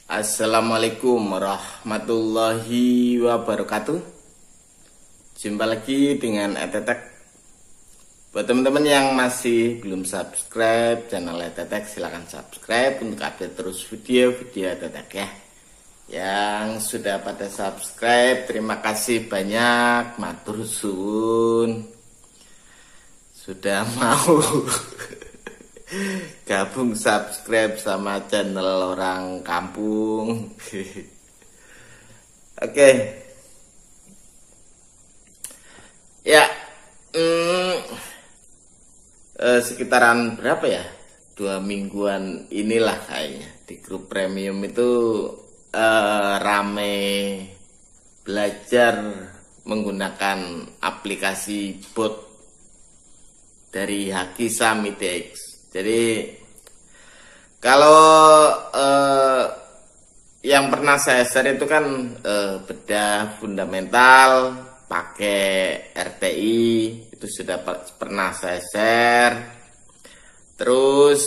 Assalamualaikum warahmatullahi wabarakatuh. Jumpa lagi dengan Etetek. Buat teman-teman yang masih belum subscribe channel Etetek, silahkan subscribe untuk update terus video-video Etetek ya. Yang sudah pada subscribe, terima kasih banyak, matur suwun. Sudah mau gabung subscribe sama channel orang kampung. Oke. Ya, sekitaran berapa ya? 2 mingguan inilah kayaknya di grup premium itu rame belajar menggunakan aplikasi bot dari Hakisam IDX. Jadi kalau yang pernah saya share itu kan bedah fundamental pakai RTI, itu sudah pernah saya share. Terus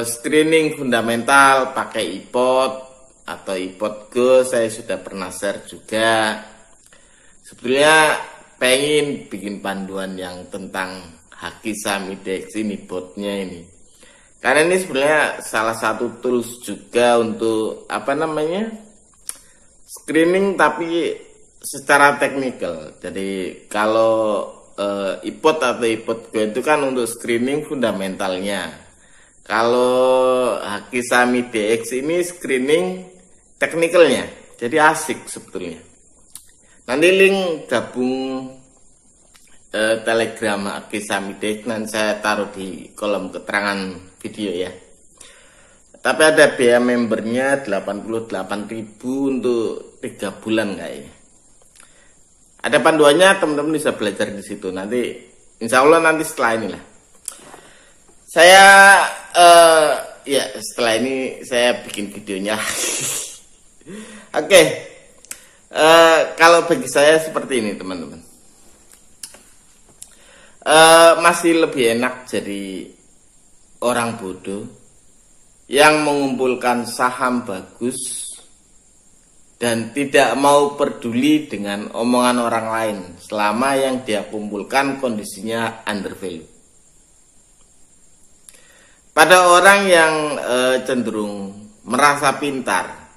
screening fundamental pakai iPod atau iPod Go saya sudah pernah share juga. Sebetulnya pengen bikin panduan yang tentang Hakisam IDX ini, botnya ini, karena ini sebenarnya salah satu tools juga untuk screening tapi secara teknikal. Jadi kalau iPod atau iPod Go itu kan untuk screening fundamentalnya. Kalau Hakisam IDX ini screening teknikalnya. Jadi asik sebetulnya. Nanti link gabung Telegram Hakisam IDX nanti saya taruh di kolom keterangan video ya. Tapi ada biaya membernya 88.000 untuk 3 bulan kayaknya. Ada panduannya, teman-teman bisa belajar di situ. Nanti insya Allah nanti setelah inilah. Saya ya setelah ini saya bikin videonya. Oke. Kalau bagi saya seperti ini teman-teman. Masih lebih enak jadi orang bodoh yang mengumpulkan saham bagus dan tidak mau peduli dengan omongan orang lain selama yang dia kumpulkan kondisinya under value. Pada orang yang cenderung merasa pintar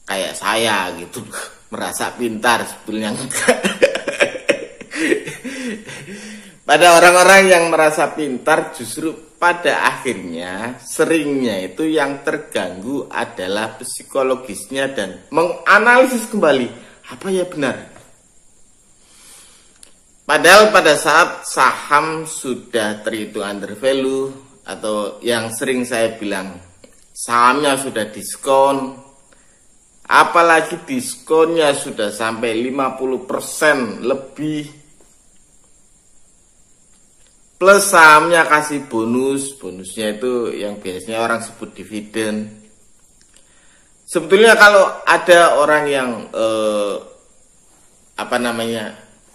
kayak saya gitu, merasa pintar sebetulnya enggak. Pada orang-orang yang merasa pintar, justru pada akhirnya seringnya itu yang terganggu adalah psikologisnya dan menganalisis kembali apa ya benar. Padahal pada saat saham sudah terhitung under value atau yang sering saya bilang sahamnya sudah diskon, apalagi diskonnya sudah sampai 50% lebih, plus sahamnya kasih bonusnya itu yang biasanya orang sebut dividen. Sebetulnya kalau ada orang yang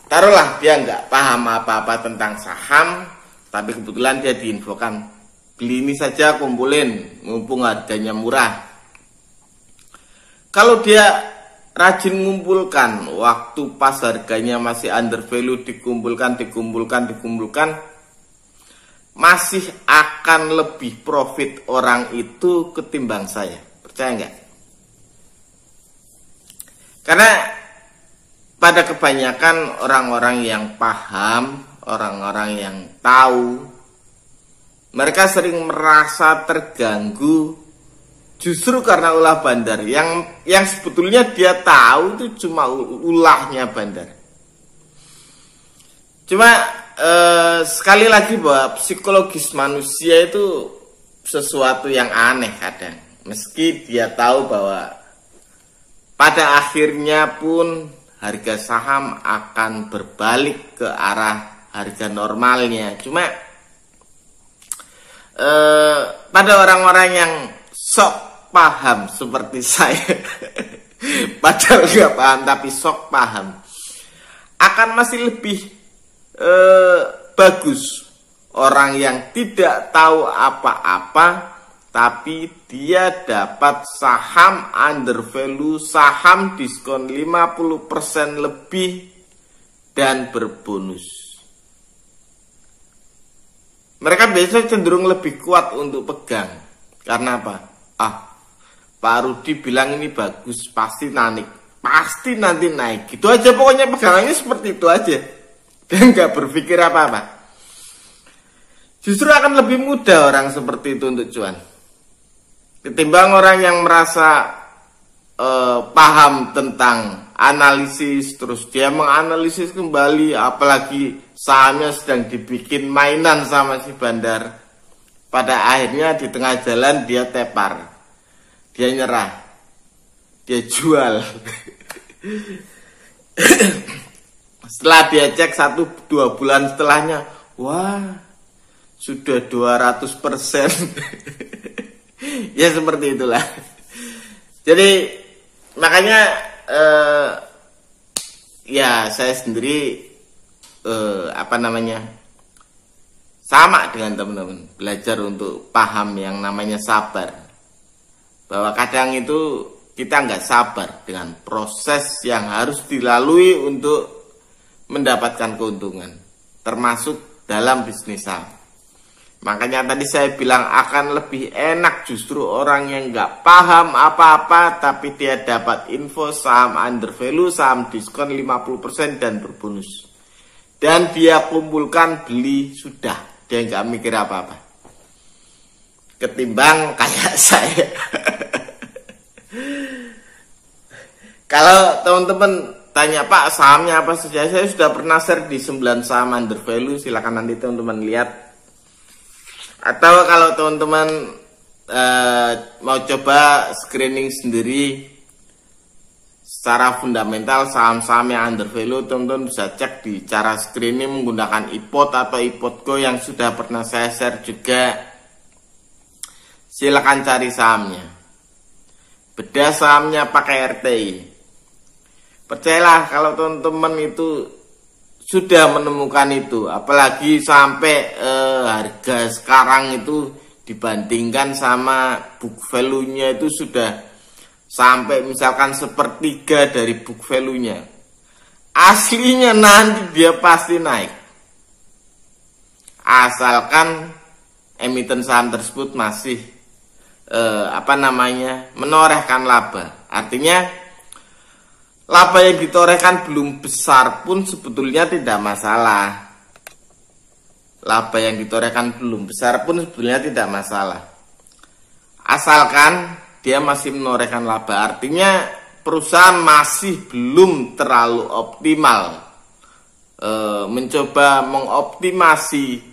taruhlah dia nggak paham apa-apa tentang saham, tapi kebetulan dia diinfokan beli ini saja, kumpulin mumpung harganya murah. Kalau dia rajin mengumpulkan waktu pas harganya masih under value, dikumpulkan, masih akan lebih profit orang itu ketimbang saya. Percaya nggak? Karena pada kebanyakan orang-orang yang paham, orang-orang yang tahu, mereka sering merasa terganggu justru karena ulah bandar yang sebetulnya dia tahu itu cuma ulahnya bandar. Cuma sekali lagi bahwa psikologis manusia itu sesuatu yang aneh kadang. Meski dia tahu bahwa pada akhirnya pun harga saham akan berbalik ke arah harga normalnya. Cuma pada orang-orang yang sok paham seperti saya, padahal nggak paham tapi sok paham, akan masih lebih bagus orang yang tidak tahu apa-apa tapi dia dapat saham under value, saham diskon 50% lebih dan berbonus. Mereka biasanya cenderung lebih kuat untuk pegang. Karena apa? Pak Rudi bilang ini bagus, pasti nanti naik. Gitu aja pokoknya, pegangannya seperti itu aja. Dia nggak berpikir apa-apa. Justru akan lebih mudah orang seperti itu untuk cuan, ketimbang orang yang merasa paham tentang analisis, terus dia menganalisis kembali, apalagi sahamnya sedang dibikin mainan sama si bandar. Pada akhirnya di tengah jalan dia tepar, dia nyerah, dia jual. Setelah dia cek 1-2 bulan setelahnya, wah sudah 200%. Ya seperti itulah. Jadi makanya ya saya sendiri sama dengan teman-teman, belajar untuk paham yang namanya sabar. Bahwa kadang itu kita nggak sabar dengan proses yang harus dilalui untuk mendapatkan keuntungan, termasuk dalam bisnis saham. Makanya tadi saya bilang akan lebih enak justru orang yang nggak paham apa-apa tapi dia dapat info saham under value, saham diskon 50% dan berbonus. Dan dia kumpulkan, beli, sudah. Dia nggak mikir apa-apa. Ketimbang kayak saya. Kalau teman-teman tanya, Pak sahamnya apa saja, saya sudah pernah share di 9 saham under value, silakan nanti teman-teman lihat. Atau kalau teman-teman mau coba screening sendiri secara fundamental saham-saham yang under value, teman-teman bisa cek di cara screening menggunakan iPod atau iPodgo yang sudah pernah saya share juga. Silakan cari sahamnya, bedah sahamnya pakai RTI. Percayalah kalau teman-teman itu sudah menemukan itu, apalagi sampai harga sekarang itu dibandingkan sama book value-nya itu sudah sampai misalkan 1/3 dari book value-nya. Aslinya nanti dia pasti naik. Asalkan emiten saham tersebut masih menorehkan laba. Artinya laba yang ditorehkan belum besar pun sebetulnya tidak masalah. Laba yang ditorehkan belum besar pun sebetulnya tidak masalah. Asalkan dia masih menorehkan laba. Artinya perusahaan masih belum terlalu optimal. Mencoba mengoptimasi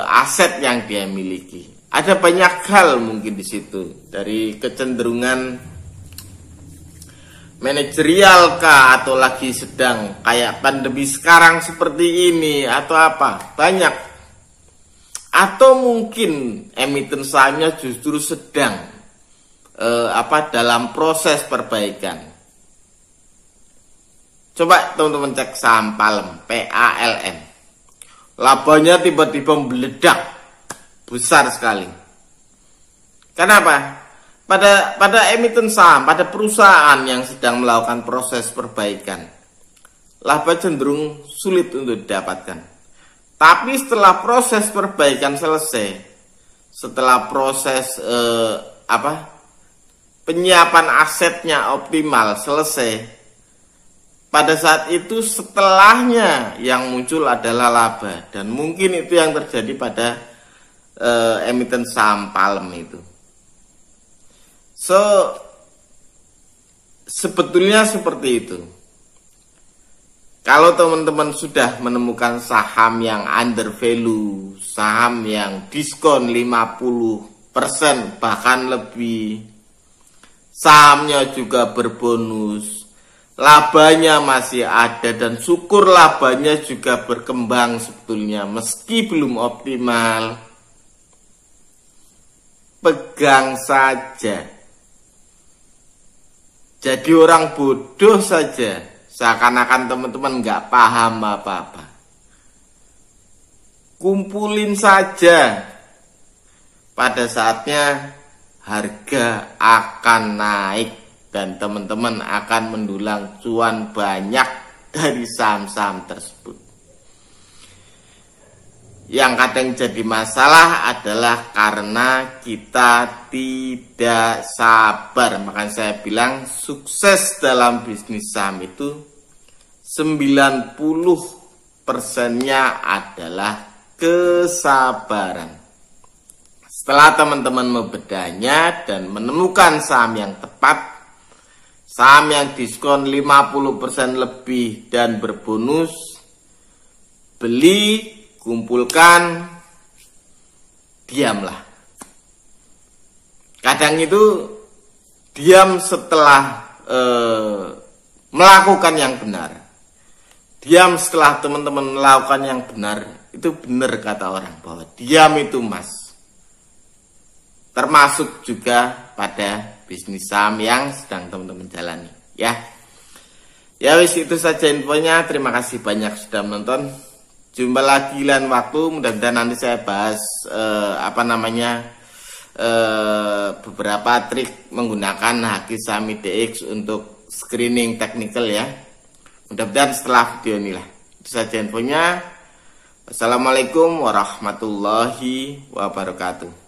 aset yang dia miliki. Ada banyak hal mungkin di situ. Dari kecenderungan manajerial kah, atau lagi sedang kayak pandemi sekarang seperti ini, atau apa, banyak. Atau mungkin emiten sahamnya justru sedang dalam proses perbaikan. Coba teman-teman cek saham Palem, PALM, labanya tiba-tiba meledak besar sekali. Kenapa? Pada emiten saham, pada perusahaan yang sedang melakukan proses perbaikan, laba cenderung sulit untuk didapatkan. Tapi setelah proses perbaikan selesai, setelah proses penyiapan asetnya optimal selesai, pada saat itu setelahnya yang muncul adalah laba. Dan mungkin itu yang terjadi pada emiten saham Palem itu. So, sebetulnya seperti itu. Kalau teman-teman sudah menemukan saham yang under value, saham yang diskon 50% bahkan lebih, sahamnya juga berbonus, labanya masih ada, dan syukur labanya juga berkembang sebetulnya meski belum optimal, pegang saja. Jadi orang bodoh saja, seakan-akan teman-teman nggak paham apa-apa. Kumpulin saja, pada saatnya harga akan naik dan teman-teman akan mendulang cuan banyak dari saham-saham tersebut. Yang kadang jadi masalah adalah karena kita tidak sabar. Makanya saya bilang sukses dalam bisnis saham itu 90%-nya adalah kesabaran. Setelah teman-teman membedahnya dan menemukan saham yang tepat, saham yang diskon 50% lebih dan berbonus, beli, kumpulkan, diamlah. Kadang itu diam setelah melakukan yang benar. Diam setelah teman-teman melakukan yang benar. Itu benar kata orang bahwa diam itu emas. Termasuk juga pada bisnis saham yang sedang teman-teman jalani, ya. Ya wis, itu saja infonya. Terima kasih banyak sudah menonton. Jumpa lagi lain waktu, mudah-mudahan nanti saya bahas beberapa trik menggunakan Haki Saham IDX untuk screening teknikal ya. Mudah-mudahan setelah video inilah. Itu saja infonya. Wassalamualaikum warahmatullahi wabarakatuh.